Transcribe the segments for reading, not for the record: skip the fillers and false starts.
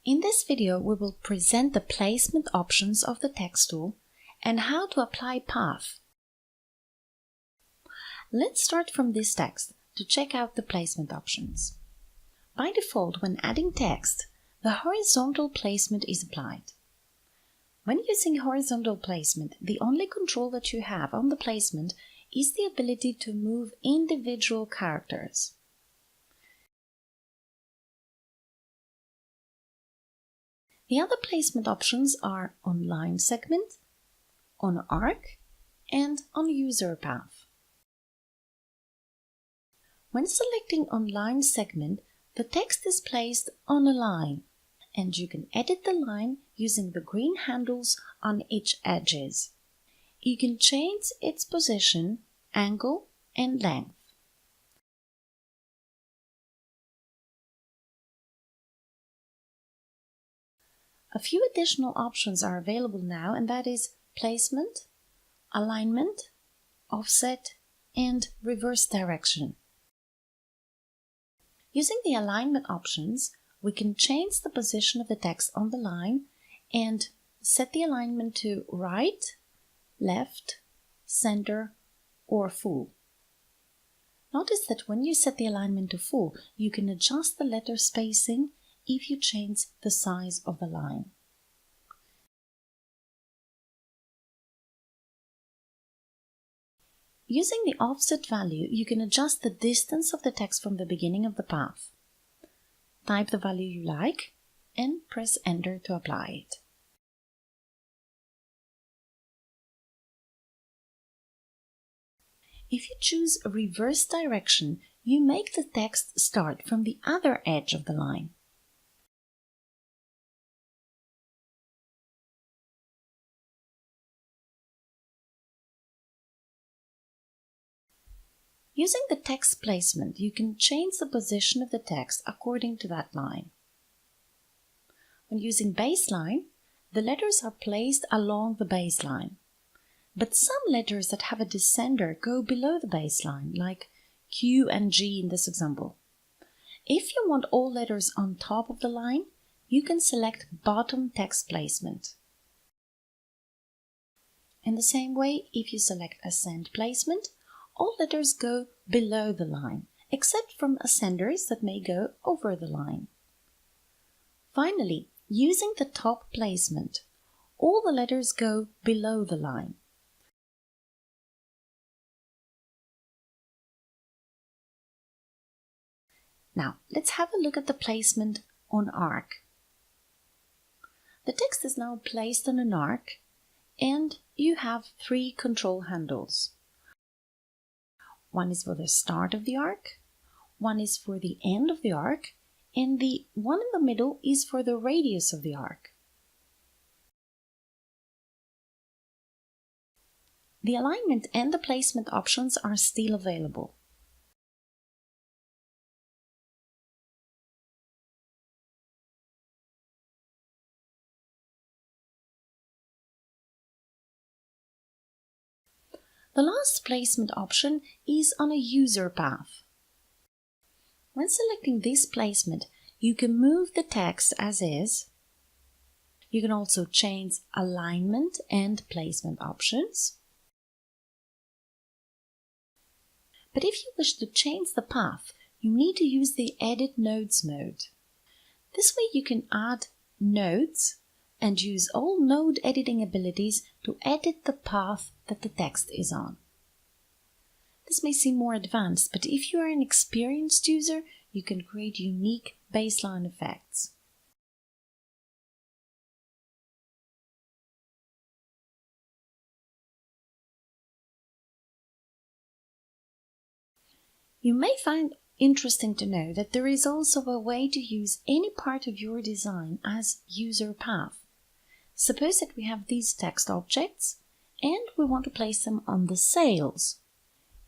In this video, we will present the placement options of the text tool and how to apply path. Let's start from this text to check out the placement options. By default, when adding text, the horizontal placement is applied. When using horizontal placement, the only control that you have on the placement is the ability to move individual characters. The other placement options are on line segment, on arc, and on user path. When selecting on line segment, the text is placed on a line, and you can edit the line using the green handles on each edges. You can change its position, angle, and length. A few additional options are available now, and that is placement, alignment, offset, and reverse direction. Using the alignment options, we can change the position of the text on the line and set the alignment to right, left, center, or full. Notice that when you set the alignment to full, you can adjust the letter spacing if you change the size of the line. Using the offset value, you can adjust the distance of the text from the beginning of the path. Type the value you like and press Enter to apply it. If you choose a reverse direction, you make the text start from the other edge of the line. Using the text placement, you can change the position of the text according to that line. When using baseline, the letters are placed along the baseline. But some letters that have a descender go below the baseline, like Q and G in this example. If you want all letters on top of the line, you can select bottom text placement. In the same way, if you select ascend placement, all letters go below the line, except from ascenders that may go over the line. Finally, using the top placement, all the letters go below the line. Now, let's have a look at the placement on arc. The text is now placed on an arc, and you have three control handles. One is for the start of the arc, one is for the end of the arc, and the one in the middle is for the radius of the arc. The alignment and the placement options are still available. The last placement option is on a user path. When selecting this placement, you can move the text as is. You can also change alignment and placement options. But if you wish to change the path, you need to use the Edit Nodes mode. This way you can add nodes and use all node editing abilities to edit the path that the text is on. This may seem more advanced, but if you are an experienced user, you can create unique baseline effects. You may find interesting to know that there is also a way to use any part of your design as user path. Suppose that we have these text objects and we want to place them on the sails.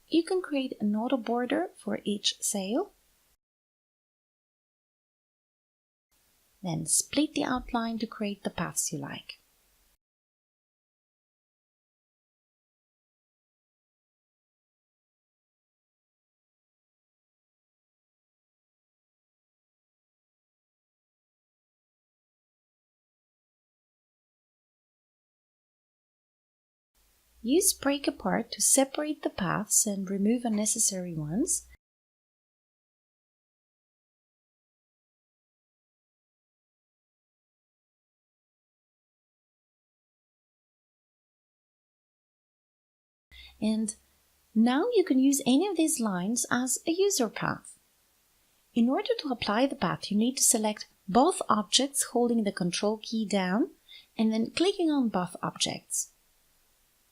You can create an auto border for each sail. Then split the outline to create the paths you like. Use break apart to separate the paths and remove unnecessary ones. And now you can use any of these lines as a user path. In order to apply the path, you need to select both objects holding the Control key down and then clicking on both objects.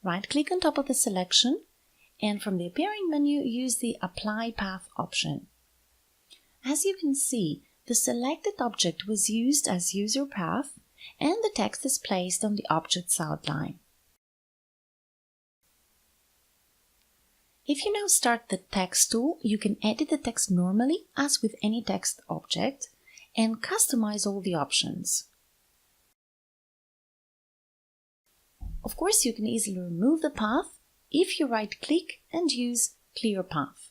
Right-click on top of the selection and from the appearing menu, use the Apply Path option. As you can see, the selected object was used as user path and the text is placed on the object's outline. If you now start the Text tool, you can edit the text normally as with any text object and customize all the options. Of course, you can easily remove the path if you right-click and use Clear Path.